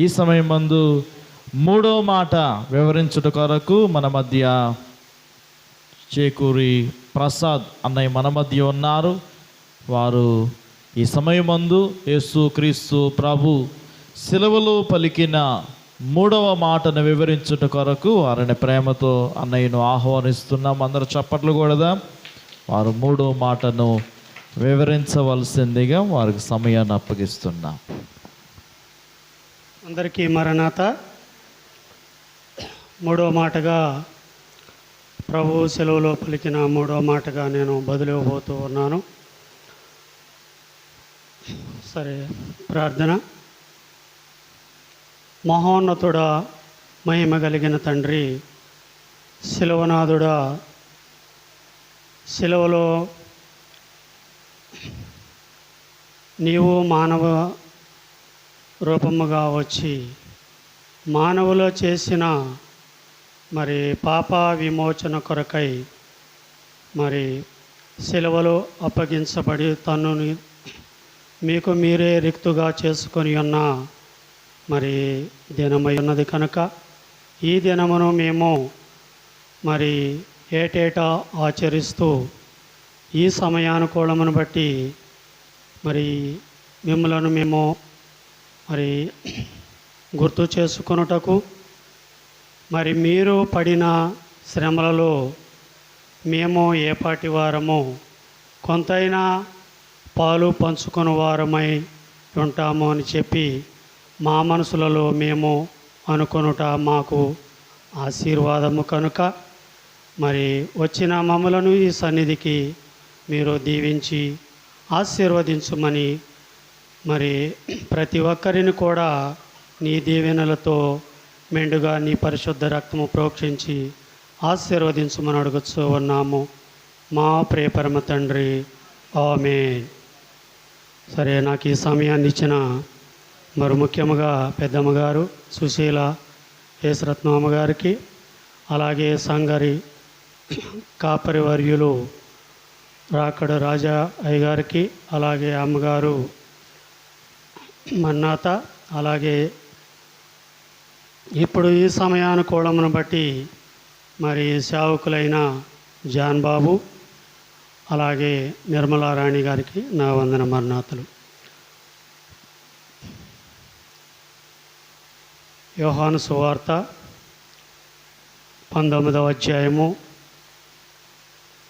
ఈ సమయం మందు మూడో మాట వివరించుట కొరకు మన మధ్య చేకూరి ప్రసాద్ అన్నయ్య మన మధ్య ఉన్నారు. వారు ఈ సమయమందు యేసుక్రీస్తు ప్రభు సిలువలో పలికిన మూడవ మాటను వివరించుట కొరకు వారిని ప్రేమతో అన్నయ్యను ఆహ్వానిస్తున్నాం. అందరూ చప్పట్లు కొడదా. వారు మూడో మాటను వివరించవలసిందిగా వారికి సమయాన్ని అప్పగిస్తున్నాం. అందరికీ మరణాత. మూడో మాటగా ప్రభు సెలవులో పలికిన మూడో మాటగా నేను బదులివ్వబోతూ ఉన్నాను. సరే, ప్రార్థన. మహోన్నతుడా, మహిమ కలిగిన తండ్రి, శిలువనాథుడా, శిలువలో నీవు మానవ రూపముగా వచ్చి మానవులో చేసిన మరి పాప విమోచన కొరకై మరి శిలువలో అప్పగించబడి తన్నుని మీకు మీరే రిక్తుగా చేసుకొని ఉన్న మరి దినమై ఉన్నది కనుక ఈ దినమును మేము మరి ఏటేటా ఆచరిస్తూ ఈ సమయానుకూలమును బట్టి మరి మిమ్మలను మేము మరి గుర్తు చేసుకొనుటకు, మరి మీరు పడిన శ్రమలలో మేము ఏపాటి వారము కొంతైనా పాలు పంచుకుని వారమై ఉంటాము అని చెప్పి మా మనసులలో మేము అనుకొనుట మాకు ఆశీర్వాదము కనుక మరి వచ్చిన మమ్మలను ఈ సన్నిధికి మీరు దీవించి ఆశీర్వదించుమని, మరి ప్రతి ఒక్కరిని కూడా నీ దీవెనలతో మెండుగా నీ పరిశుద్ధ రక్తము ప్రోక్షించి ఆశీర్వదించుమని అడుగుతూ ఉన్నాము మా ప్రియ పరమ తండ్రి. ఆమేన్. సరే, నాకు ఈ సమయాన్ని ఇచ్చిన మరి ముఖ్యంగా పెద్దమ్మగారు సుశీల యేసరత్నమ్మ గారికి, అలాగే సంగారి కాపరి వర్యులు రాకడ రాజా అయ్య గారికి, అలాగే అమ్మగారు మన్నాత, అలాగే ఇప్పుడు ఈ సమయానుకూలమును బట్టి మరి సేవకులైన జాన్ బాబు, అలాగే నిర్మలారాణి గారికి నా వందన మరణాతులు. యోహాను సువార్త 19వ అధ్యాయము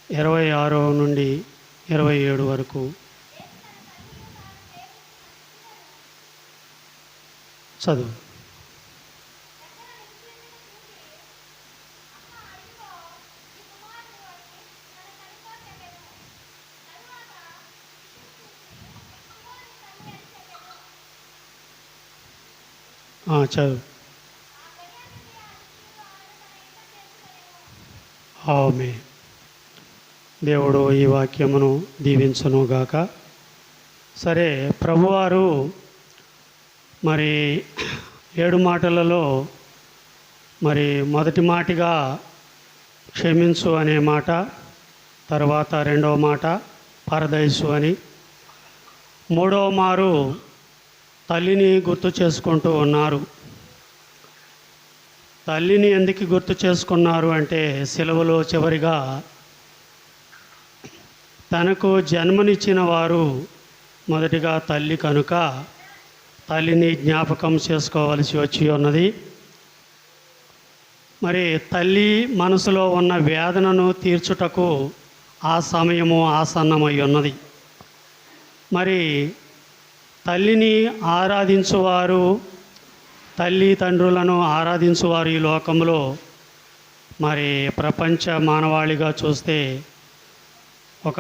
26 నుండి 27 వరకు చదువు. చదువు. ఆమేన్. దేవుడు ఈ వాక్యమును దీవించునుగాక. సరే, ప్రభువారు మరి 7 మాటలలో మరి మొదటి మాటగా క్షమించు అనే మాట, తర్వాత రెండవ మాట పరదైసు అని, మూడవ మారు తల్లిని గుర్తు చేసుకుంటూ ఉన్నారు. తల్లిని ఎందుకు గుర్తు చేసుకున్నారు అంటే సిలువలో చివరిగా తనకు జన్మనిచ్చిన వారు మొదటిగా తల్లి కనుక తల్లిని జ్ఞాపకం చేసుకోవలసి వచ్చి ఉన్నది. మరి తల్లి మనసులో ఉన్న వేదనను తీర్చుటకు ఆ సమయము ఆసన్నమై ఉన్నది. మరి తల్లిని ఆరాధించువారు, తల్లి తండ్రులను ఆరాధించువారు ఈ లోకంలో మరి ప్రపంచ మానవాళిగా చూస్తే ఒక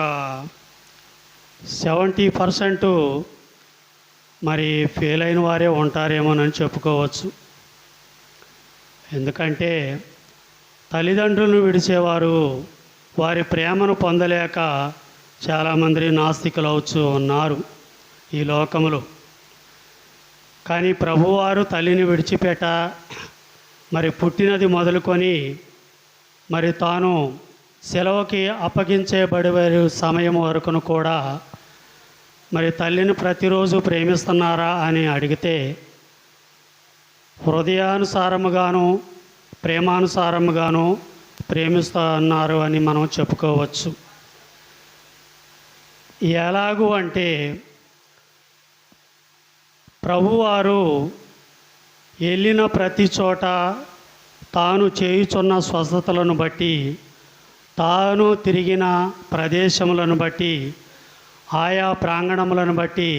70% మరి ఫెయిల్ అయిన వారే ఉంటారేమోనని చెప్పుకోవచ్చు. ఎందుకంటే తల్లిదండ్రులను విడిచేవారు వారి ప్రేమను పొందలేక చాలామంది నాస్తికులు అవుతూ ఉన్నారు ఈ లోకములో. కానీ ప్రభువారు తల్లిని విడిచిపెట్ట మరి పుట్టినది మొదలుకొని మరి తాను సెలవుకి అప్పగించబడే సమయం వరకును కూడా మరి తల్లిని ప్రతిరోజు ప్రేమిస్తున్నారా అని అడిగితే హృదయానుసారముగాను ప్రేమానుసారముగాను ప్రేమిస్తున్నారు అని మనం చెప్పుకోవచ్చు. ఎలాగూ అంటే ప్రభువారు వెళ్ళిన ప్రతి చోట తాను చేయుచున్న స్వస్థతలను బట్టి, తాను తిరిగిన ప్రదేశములను బట్టి, ఆయా ప్రాంగణములను బట్టి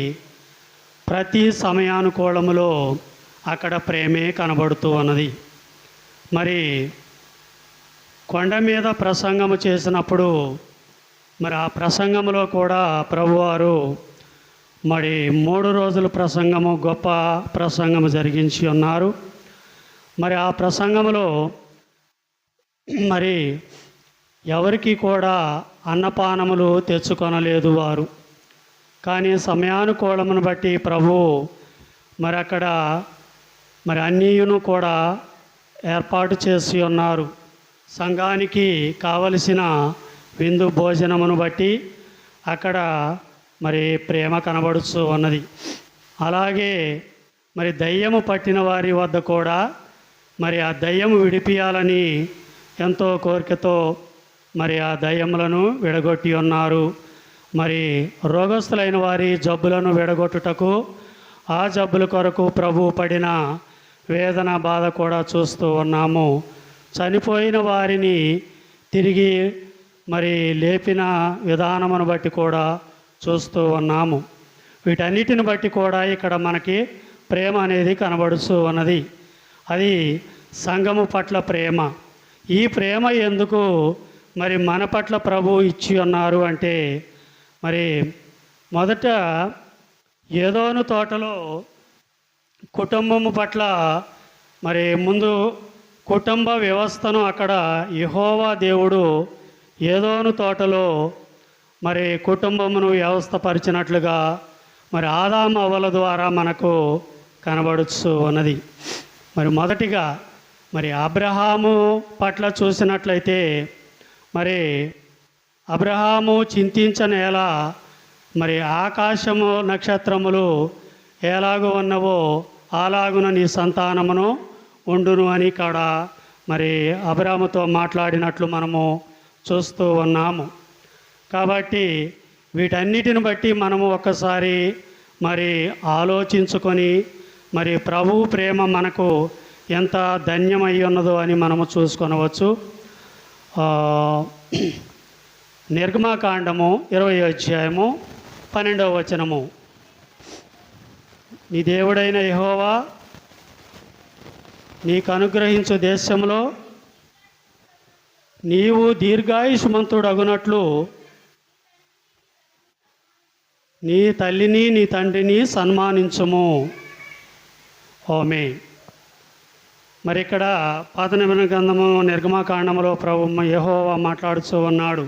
ప్రతి సమయానుకూలములో అక్కడ ప్రేమే కనబడుతూ ఉన్నది. మరి కొండ మీద ప్రసంగము చేసినప్పుడు మరి ఆ ప్రసంగంలో కూడా ప్రభువారు మరి 3 రోజుల ప్రసంగము, గొప్ప ప్రసంగము జరిగించి ఉన్నారు. మరి ఆ ప్రసంగంలో మరి ఎవరికి కూడా అన్నపానములు తెచ్చుకొనలేదు వారు. కానీ సమయానుకూలమును బట్టి ప్రభు మరి అక్కడ మరి అన్నీయును కూడా ఏర్పాటు చేసి ఉన్నారు. సంఘానికి కావలసిన విందు భోజనమును బట్టి అక్కడ మరి ప్రేమ కనబడుతూ ఉన్నది. అలాగే మరి దయ్యము పట్టిన వారి వద్ద కూడా మరి ఆ దయ్యము విడిపియాలని ఎంతో కోరికతో మరి ఆ దయ్యములను విడగొట్టి ఉన్నారు. మరి రోగస్తులైన వారి జబ్బులను విడగొట్టుటకు, ఆ జబ్బుల కొరకు ప్రభు పడిన వేదన బాధ కూడా చూస్తూ ఉన్నాము. చనిపోయిన వారిని తిరిగి మరి లేపిన విధానమును బట్టి కూడా చూస్తూ ఉన్నాము. వీటన్నిటిని బట్టి కూడా ఇక్కడ మనకి ప్రేమ అనేది కనబడుతూ ఉన్నది. అది సంఘము పట్ల ప్రేమ. ఈ ప్రేమ ఎందుకు మరి మన పట్ల ప్రభు ఇచ్చి ఉన్నారు అంటే, మరి మొదట ఏదోను తోటలో కుటుంబము పట్ల మరి ముందు కుటుంబ వ్యవస్థను అక్కడ యెహోవా దేవుడు ఏదోను తోటలో మరి కుటుంబమును వ్యవస్థపరిచినట్లుగా మరి ఆదాము అవ్వల ద్వారా మనకు కనబడుతూ ఉన్నది. మరి మొదటిగా మరి అబ్రహాము పట్ల చూసినట్లయితే మరి అబ్రహాము చింతించనేలా మరి ఆకాశము నక్షత్రములు ఎలాగూ ఉన్నవో అలాగున నీ సంతానమును ఉండును అని కాడ మరి అబ్రహాముతో మాట్లాడినట్లు మనము చూస్తూ ఉన్నాము. కాబట్టి వీటన్నిటిని బట్టి మనము ఒక్కసారి మరి ఆలోచించుకొని మరి ప్రభువు ప్రేమ మనకు ఎంత ధన్యమై ఉన్నదో అని మనము చూసుకొనవచ్చు. నిర్గమాకాండము 20వ అధ్యాయము 12వ వచనము. నీ దేవుడైన యెహోవా నీకు అనుగ్రహించు దేశంలో నీవు దీర్ఘాయుష్మంతుడగునట్లు నీ తల్లిని నీ తండ్రిని సన్మానించుము. ఆమేన్. మరి ఇక్కడ పాత నిబంధన గ్రంథము నిర్గమాకాండములో ప్రభు యెహోవా మాట్లాడుతూ ఉన్నాడు.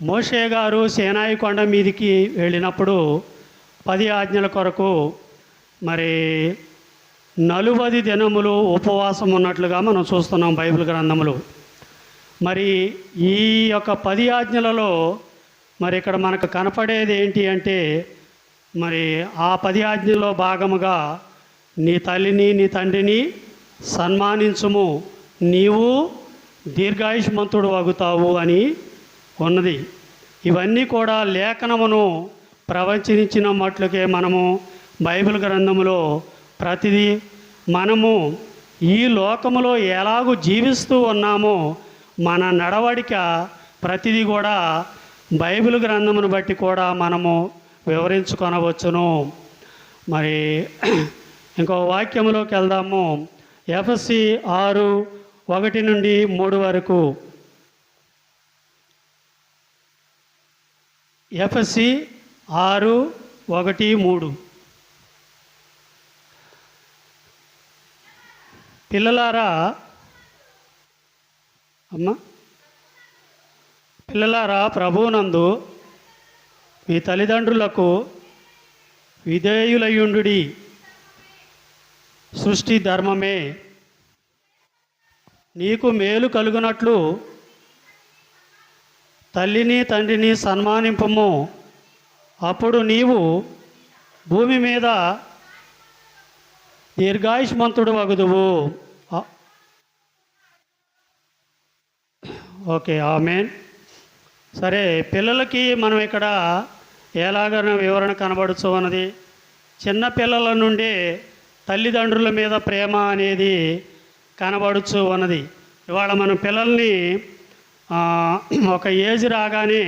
మోషే గారు సీనాయి కొండ మీదికి వెళ్ళినప్పుడు 10 ఆజ్ఞల కొరకు మరి 40 దినములు ఉపవాసం ఉన్నట్లుగా మనం చూస్తున్నాం బైబిల్ గ్రంథములో. మరి ఈ యొక్క 10 ఆజ్ఞలలో మరి ఇక్కడ మనకు కనపడేది ఏంటి అంటే, మరి ఆ 10 ఆజ్ఞల్లో భాగముగా నీ తల్లిని నీ తండ్రిని సన్మానించుము, నీవు దీర్ఘాయుష్మంతుడు అగుతావు అని ఉన్నది. ఇవన్నీ కూడా లేఖనమును ప్రవచించిన మట్లుకే మనము బైబిల్ గ్రంథములో ప్రతిదీ మనము ఈ లోకములో ఎలాగూ జీవిస్తూ ఉన్నామో మన నడవడిక ప్రతిదీ కూడా బైబిల్ గ్రంథమును బట్టి కూడా మనము వివరించుకొనవచ్చును. మరి ఇంకో వాక్యములోకి వెళ్దాము. ఎఫెసీ 6:1-3 వరకు. ఎఫెసీ 6:1-3. పిల్లలారా ప్రభువునందు మీ తల్లిదండ్రులకు విధేయులయుండుడి, సృష్టి ధర్మమే. నీకు మేలు కలుగునట్లు తల్లిని తండ్రిని సన్మానింపము, అప్పుడు నీవు భూమి మీద దీర్ఘాయుష్మంతుడు వగుదువు. ఓకే, ఆమేన్. సరే, పిల్లలకి మనం ఇక్కడ ఎలాగైనా వివరణ కనబడుచు అన్నది, చిన్న పిల్లల నుండి తల్లిదండ్రుల మీద ప్రేమ అనేది కనబడుచు ఉన్నది. ఇవాళ మనం పిల్లల్ని ఒక ఏజ్ రాగానే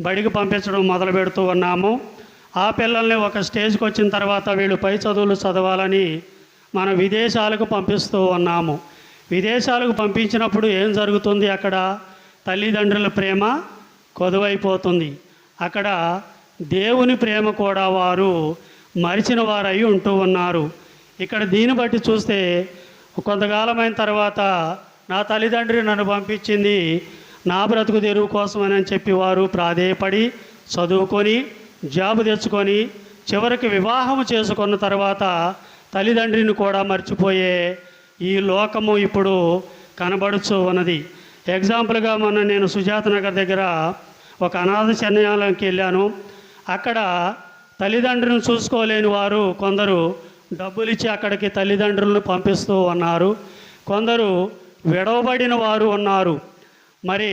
బడికి పంపించడం మొదలు పెడుతూ ఉన్నాము. ఆ పిల్లల్ని ఒక స్టేజ్కి వచ్చిన తర్వాత వీళ్ళు పై చదువులు చదవాలని మనం విదేశాలకు పంపిస్తూ ఉన్నాము. విదేశాలకు పంపించినప్పుడు ఏం జరుగుతుంది? అక్కడ తల్లిదండ్రుల ప్రేమ కొదువైపోతుంది. అక్కడ దేవుని ప్రేమ కూడా వారు మరిచిన వారై ఉంటూ ఉన్నారు. ఇక్కడ దీన్ని బట్టి చూస్తే కొంతకాలమైన తర్వాత నా తల్లిదండ్రి నన్ను పంపించింది నా బ్రతుకు తెరువు కోసమని చెప్పి వారు ప్రాధేయపడి చదువుకొని జాబు తెచ్చుకొని చివరికి వివాహం చేసుకున్న తర్వాత తల్లిదండ్రిని కూడా మర్చిపోయే ఈ లోకము ఇప్పుడు కనబడుచు ఉన్నది. ఎగ్జాంపుల్గా మొన్న నేను సుజాత నగర్ దగ్గర ఒక అనాథ శరణాలయంకి వెళ్ళాను. అక్కడ తల్లిదండ్రులను చూసుకోలేని వారు కొందరు డబ్బులు ఇచ్చి అక్కడికి తల్లిదండ్రులను పంపిస్తూ ఉన్నారు. కొందరు విడవబడిన వారు ఉన్నారు. మరి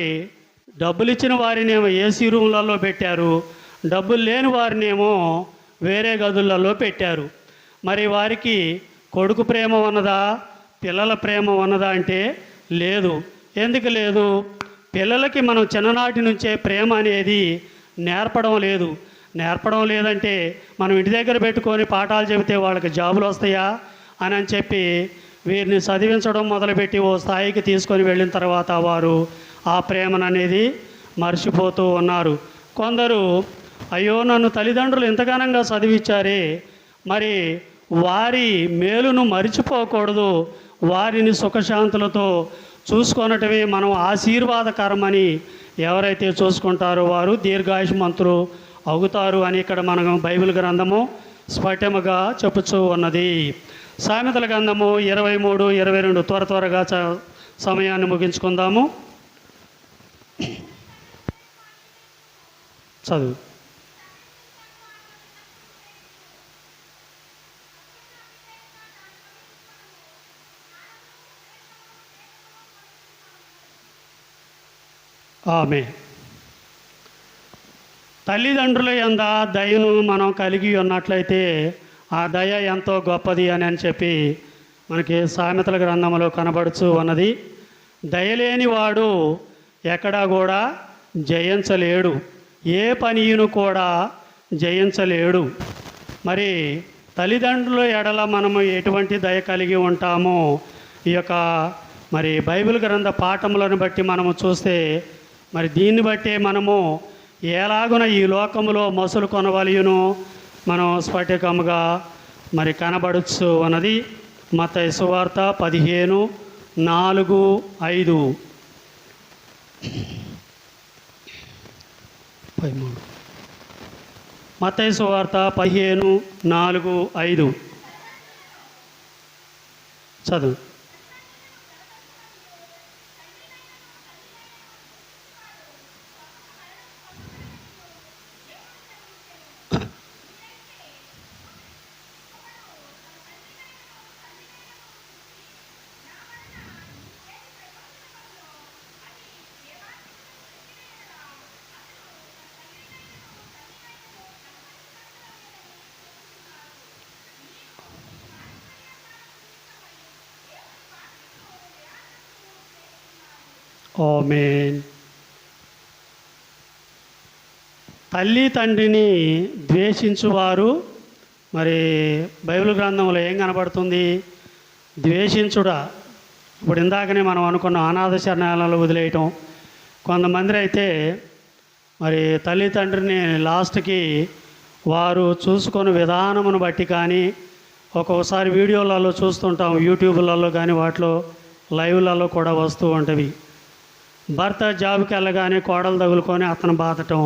డబ్బులు ఇచ్చిన వారినేమో ఏసీ రూమ్లలో పెట్టారు, డబ్బులు లేని వారినేమో వేరే గదులలో పెట్టారు. మరి వారికి కొడుకు ప్రేమ ఉన్నదా, పిల్లల ప్రేమ ఉన్నదా అంటే లేదు. ఎందుకు లేదు? పిల్లలకి మనం చిన్ననాటి నుంచే ప్రేమ అనేది నేర్పడం లేదంటే మనం ఇంటి దగ్గర పెట్టుకొని పాఠాలు చెబితే వాళ్ళకి జాబులు వస్తాయా అని చెప్పి వీరిని చదివించడం మొదలుపెట్టి ఓ స్థాయికి తీసుకొని వెళ్ళిన తర్వాత వారు ఆ ప్రేమను అనేది మర్చిపోతూ ఉన్నారు. కొందరు అయ్యో నన్ను తల్లిదండ్రులు ఎంతగానంగా చదివించారే, మరి వారి మేలును మరిచిపోకూడదు, వారిని సుఖశాంతులతో చూసుకొనటమే మనం ఆశీర్వాదకరమని ఎవరైతే చూసుకుంటారో వారు దీర్ఘాయుష్మంతులు అవుతారు అని ఇక్కడ మనం బైబిల్ గ్రంథము స్ఫటికముగా చెప్పుచూ ఉన్నది. సామెతల గ్రంథము 23, 22 త్వరగా సమయాన్ని ముగించుకుందాము. చదువు. ఆమె తల్లిదండ్రుల యందు దయను మనం కలిగి ఉన్నట్లయితే ఆ దయ ఎంతో గొప్పది అని చెప్పి మనకి సామెతల గ్రంథంలో కనబడుచు ఉన్నది. దయలేని వాడు ఎక్కడా కూడా జయించలేడు, ఏ పనియును కూడా జయించలేడు. మరి తల్లిదండ్రుల ఎడల మనము ఎటువంటి దయ కలిగి ఉంటామో ఈ యొక్క మరి బైబిల్ గ్రంథ పాఠములను బట్టి మనము చూస్తే మరి దీన్ని బట్టే మనము ఎలాగున ఈ లోకములో మసులు కొనవలయును మనం స్ఫటికముగా మరి కనబడుచు ఉన్నది. మత్తయి సువార్త 15:4-5. మత్తయి సువార్త 15:4-5 చదువు. ఆమేన్. తల్లి తండ్రిని ద్వేషించువారు మరి బైబిల్ గ్రంథంలో ఏం కనబడుతుంది? ద్వేషించుడా. ఇప్పుడు ఇందాకనే మనం అనుకున్న అనాథ శరణాలయాలు వదిలేయటం. కొంతమంది అయితే మరి తల్లి తండ్రిని లాస్ట్కి వారు చూసుకొని విధానమును బట్టి కానీ ఒక్కొక్కసారి వీడియోలలో చూస్తుంటాం, యూట్యూబ్లలో కానీ వాటిలో లైవ్లలో కూడా వస్తూ ఉంటవి. భర్త జాబ్కి వెళ్ళగానే కోడలు తగులుకొని అతను బాధటం.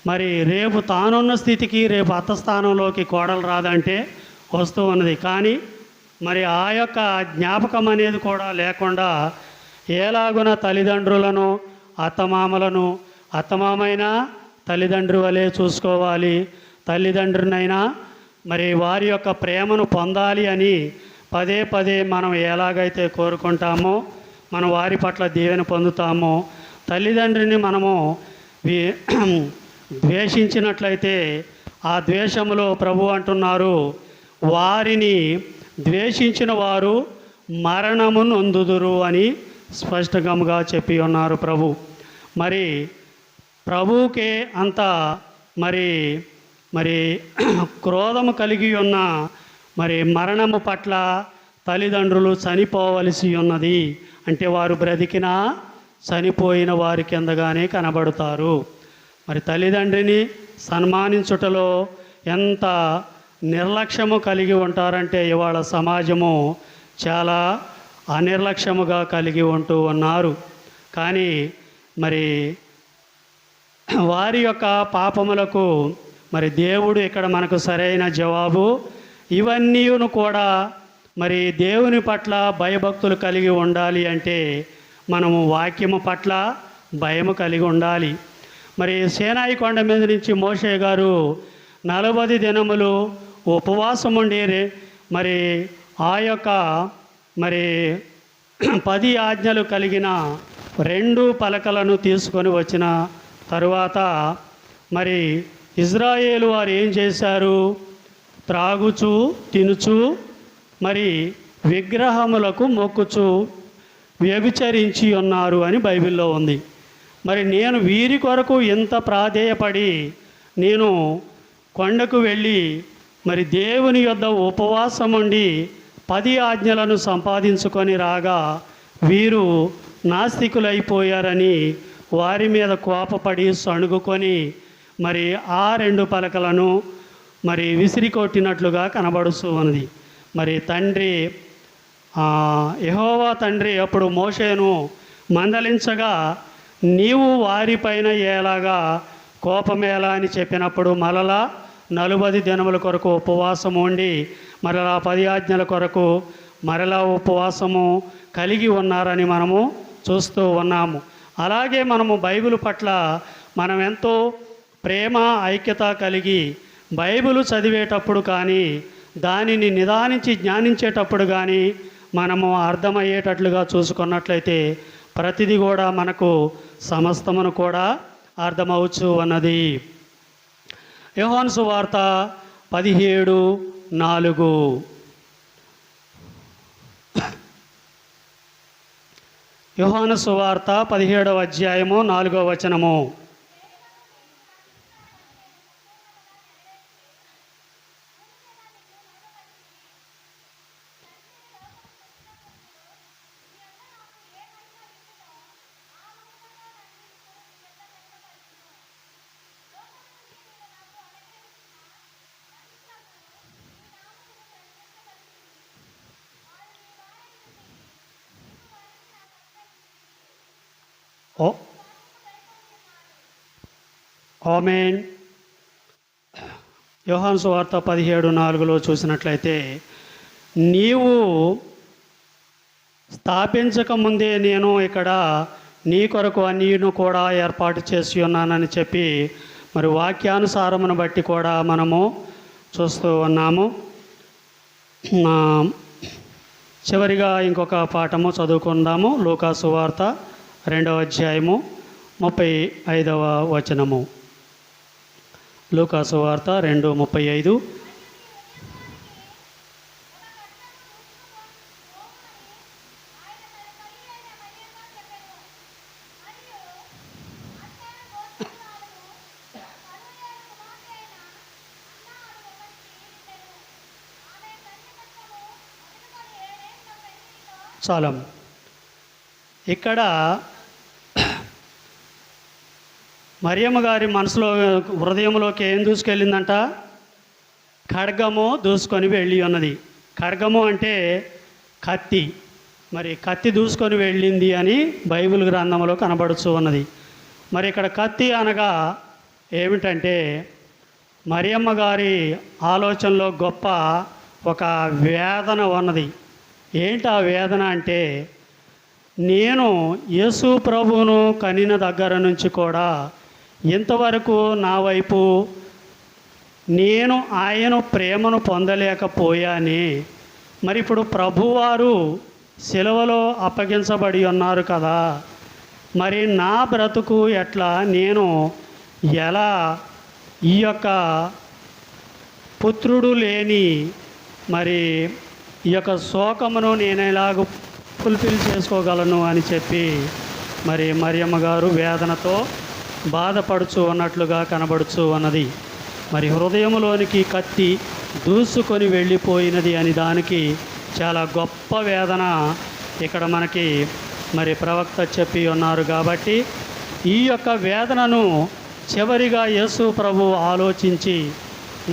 మరి రేపు తానున్న స్థితికి రేపు అత్త స్థానంలోకి కోడలు రాదంటే వస్తూ ఉన్నది. కానీ మరి ఆ యొక్క జ్ఞాపకం అనేది కూడా లేకుండా ఎలాగున తల్లిదండ్రులను అత్తమామలను అత్తమామైనా తల్లిదండ్రి వలె చూసుకోవాలి, తల్లిదండ్రినైనా మరి వారి యొక్క ప్రేమను పొందాలి అని పదే పదే మనం ఎలాగైతే కోరుకుంటామో మనం వారి పట్ల దీవెన పొందుతామో, తల్లిదండ్రిని మనము ద్వేషించినట్లయితే ఆ ద్వేషములో ప్రభు అంటున్నారు, వారిని ద్వేషించిన వారు మరణము నొందుదురు అని స్పష్టంగా చెప్పి ఉన్నారు ప్రభు. మరి ప్రభువుకే అంత మరి మరి క్రోధము కలిగి ఉన్న మరి మరణము పట్ల తల్లిదండ్రులు చనిపోవలసి ఉన్నది అంటే వారు బ్రతికినా చనిపోయిన వారి కిందగానే కనబడతారు. మరి తల్లిదండ్రిని సన్మానించుటలో ఎంత నిర్లక్ష్యము కలిగి ఉంటారంటే ఇవాళ సమాజము చాలా అనిర్లక్ష్యముగా కలిగి ఉంటూ ఉన్నారు. కానీ మరి వారి యొక్క పాపములకు మరి దేవుడు ఇక్కడ మనకు సరైన జవాబు, ఇవన్నీను కూడా మరి దేవుని పట్ల భయభక్తులు కలిగి ఉండాలి అంటే మనము వాక్యము పట్ల భయము కలిగి ఉండాలి. మరి సీనాయి కొండ మీద నుంచి మోషే గారు 40 దినములు ఉపవాసం ఉండి మరి ఆ యొక్క మరి 10 ఆజ్ఞలు కలిగిన 2 పలకలను తీసుకొని వచ్చిన తరువాత మరి ఇజ్రాయేలు వారు ఏం చేశారు? త్రాగుచు తినుచు మరి విగ్రహములకు మొక్కుచు వ్యభిచరించి ఉన్నారు అని బైబిల్లో ఉంది. మరి నేను వీరి కొరకు ఎంత ప్రాధేయపడి నేను కొండకు వెళ్ళి మరి దేవుని యొద్ద ఉపవాసం ఉండి 10 ఆజ్ఞలను సంపాదించుకొని రాగా వీరు నాస్తికులైపోయారని వారి మీద కోపపడి సణుగుకొని మరి ఆ 2 పలకలను మరి విసిరికొట్టినట్లుగా కనబడుతూ ఉన్నది. మరి తండ్రి యెహోవా తండ్రి అప్పుడు మోషేను మందలించగా, నీవు వారిపైన ఎలాగా కోపమేలా అని చెప్పినప్పుడు మరలా 40 దినముల కొరకు ఉపవాసం ఉండి మరలా 10 ఆజ్ఞల కొరకు మరలా ఉపవాసము కలిగి ఉన్నారని మనము చూస్తూ ఉన్నాము. అలాగే మనము బైబిల్ పట్ల మనం ఎంతో ప్రేమ ఐక్యత కలిగి బైబిల్ చదివేటప్పుడు కానీ దానిని నిదానించి జ్ఞానించేటప్పుడు కానీ మనము అర్థమయ్యేటట్లుగా చూసుకున్నట్లయితే ప్రతిదీ కూడా మనకు సమస్తమును కూడా అర్థమవచ్చు అన్నది. యోహాను సువార్త 17:4. యోహాను సువార్త 17వ అధ్యాయము 4వ వచనము. ఆమేన్. యోహాను సువార్త 17:4లో చూసినట్లయితే, నీవు స్థాపించక ముందే నేను ఇక్కడ నీ కొరకు అన్నిను కూడా ఏర్పాటు చేసి ఉన్నానని చెప్పి మరి వాక్యానుసారమును బట్టి కూడా మనము చూస్తూ ఉన్నాము. చివరిగా ఇంకొక పాఠము చదువుకుందాము. లూకా సువార్త 2వ అధ్యాయము 35వ వచనము. లూకా సువార్త 2:35. చాలం. ఇక్కడ మరియమ్మ గారి మనసులో హృదయంలోకి ఏం దూసుకెళ్ళిందంట? ఖడ్గము దూసుకొని వెళ్ళి ఉన్నది. ఖడ్గము అంటే కత్తి. మరి కత్తి దూసుకొని వెళ్ళింది అని బైబిల్ గ్రంథంలో కనబడుతూ ఉన్నది. మరి ఇక్కడ కత్తి అనగా ఏమిటంటే మరియమ్మ గారి ఆలోచనలో గొప్ప ఒక వేదన ఉన్నది. ఏంటి ఆ వేదన అంటే, నేను యేసు ప్రభువును కనిన దగ్గర నుంచి కూడా ఇంతవరకు నా వైపు నేను ఆయన ప్రేమను పొందలేకపోయానే. మరి ఇప్పుడు ప్రభువారు సిలువలో అప్పగించబడి ఉన్నారు కదా, మరి నా బ్రతుకు ఎట్లా, నేను ఎలా ఈ యొక్క పుత్రుడు లేని మరి ఈ యొక్క శోకమును నేను ఎలాగ ఫుల్ఫిల్ చేసుకోగలను అని చెప్పి మరి మరియమ్మ గారు వేదనతో బాధపడుచు ఉన్నట్లుగా కనబడుచు ఉన్నది. మరి హృదయంలోనికి కత్తి దూసుకొని వెళ్ళిపోయినది అని దానికి చాలా గొప్ప వేదన ఇక్కడ మనకి మరి ప్రవక్త చెప్పి ఉన్నారు. కాబట్టి ఈ యొక్క వేదనను చివరిగా యేసు ప్రభు ఆలోచించి,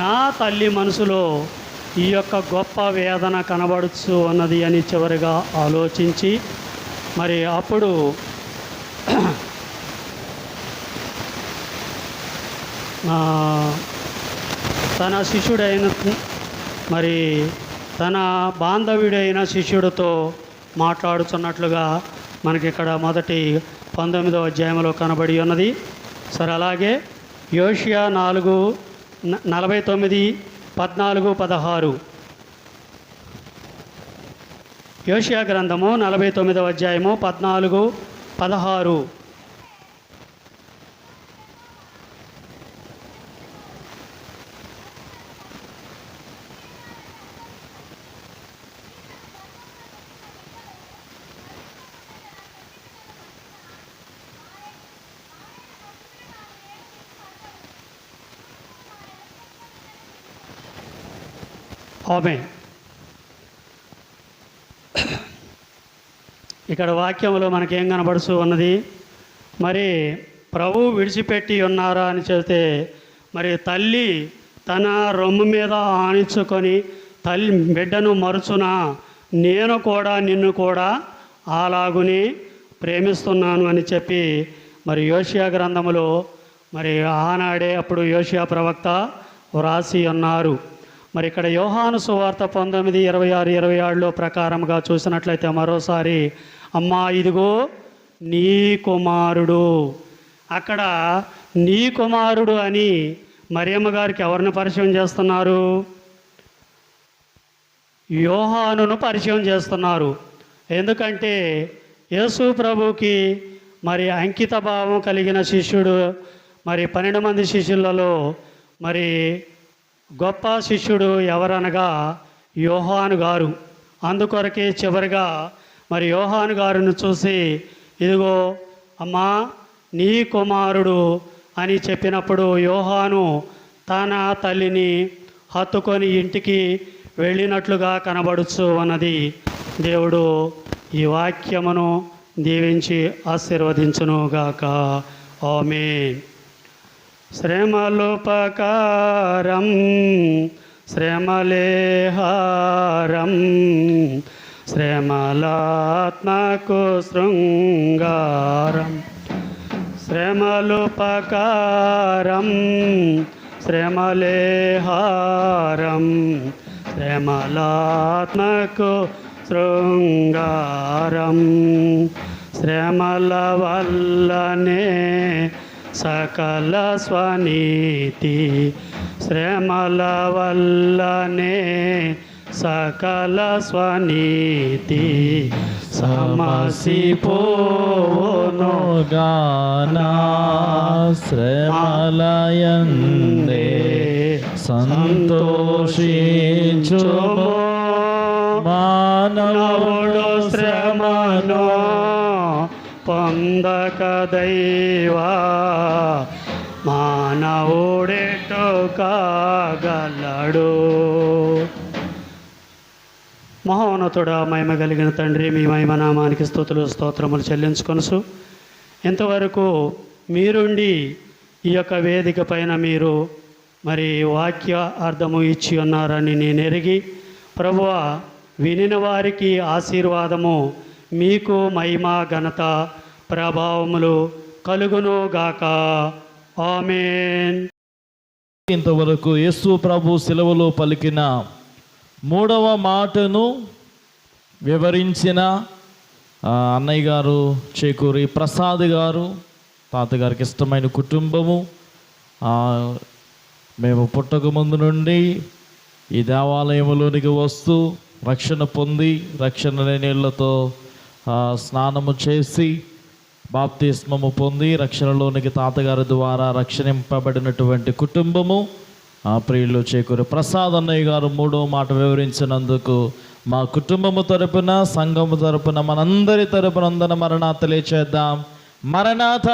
నా తల్లి మనసులో ఈ యొక్క గొప్ప వేదన కనబడుచు ఉన్నది అని చివరిగా ఆలోచించి మరి అప్పుడు తన శిష్యుడైన మరి తన బాంధవ్యుడైన శిష్యుడితో మాట్లాడుతున్నట్లుగా మనకి ఇక్కడ మొదటి 19వ అధ్యాయంలో కనబడి ఉన్నది. సరే, అలాగే యోషియా 4:49, 14, 16. యోషియా గ్రంథము 49వ అధ్యాయము 14, 16. ఆమేన్. ఇక్కడ వాక్యంలో మనకేం కనబడుతూ ఉన్నది, మరి ప్రభువు విడిచిపెట్టి ఉన్నారా అని చెబితే, మరి తల్లి తన రొమ్ము మీద ఆనించుకొని తల్లి బిడ్డను మరుచునా, నేను కూడా నిన్ను కూడా అలాగుని ప్రేమిస్తున్నాను అని చెప్పి మరి యోషియా గ్రంథములో మరి ఆనాడే అప్పుడు యోషియా ప్రవక్త వ్రాసి ఉన్నారు. మరి ఇక్కడ యోహాను సువార్త 19:26, 27లో ప్రకారంగా చూసినట్లయితే మరోసారి, అమ్మా ఇదిగో నీ కుమారుడు. అక్కడ నీ కుమారుడు అని మరియమ్మ గారికి ఎవరిని పరిచయం చేస్తున్నారు? యోహానును పరిచయం చేస్తున్నారు. ఎందుకంటే యేసు ప్రభుకి మరి అంకిత భావం కలిగిన శిష్యుడు, మరి 12 మంది శిష్యులలో మరి గొప్ప శిష్యుడు ఎవరనగా యోహాను గారు. అందుకొరకే చివరిగా మరి యోహాను గారిని చూసి, ఇదిగో అమ్మా నీ కుమారుడు అని చెప్పినప్పుడు యోహాను తన తల్లిని హత్తుకొని ఇంటికి వెళ్ళినట్లుగా కనబడుచు ఉన్నది. దేవుడు ఈ వాక్యమును దీవించి ఆశీర్వదించునుగాక. ఆమేన్. శ్రమలోపకారం శ్రమలేహారం శ్రమలాత్మకు శృంగారం. శ్రమలోపకారం శ్రమలేహారం శ్రమలాత్మకు శృంగారం. శ్రమల వల్లనే సకల స్వనీతి, శ్రమల వల్లనే సకల స్వనీతి సమసిపోను గానా శ్రమలయందే సంతోషించుము. మానవుడు శ్రమను పొందక దైవా మానవుడెటు కాగలడు. మహోన్నతుడా, మహిమ కలిగిన తండ్రి, మీ మహిమ నామానికి స్తుతులు స్తోత్రములు చెల్లించుకొనుసు. ఇంతవరకు మీరుండి ఈ యొక్క వేదిక పైన మీరు మరి వాక్య అర్థము ఇచ్చి ఉన్నారని నేను ఎరిగి, ప్రభువా వినిన వారికి ఆశీర్వాదము, మీకు మహిమ ఘనత ప్రభావములు కలుగును గాక. ఆమేన్. ఇంతవరకు యేసు ప్రభు సిలువలో పలికిన 3వ మాటను వివరించిన అన్నయ్య గారు చేకూరి ప్రసాద్ గారు, తాతగారికి ఇష్టమైన కుటుంబము, మేము పుట్టక ముందు నుండి ఈ దేవాలయంలోనికి వస్తూ రక్షణ పొంది రక్షణ నీళ్లతో స్నానము చేసి బాప్తిస్మము పొంది రక్షణలోనికి తాతగారి ద్వారా రక్షింపబడినటువంటి కుటుంబము ఆ ప్రియులు చేకూరు ప్రసాద్ అన్నయ్య గారు 3వ మాట వివరించినందుకు మా కుటుంబము తరపున సంఘము తరపున మనందరి తరపున మరణాత తెలియచేద్దాం. మరణాత.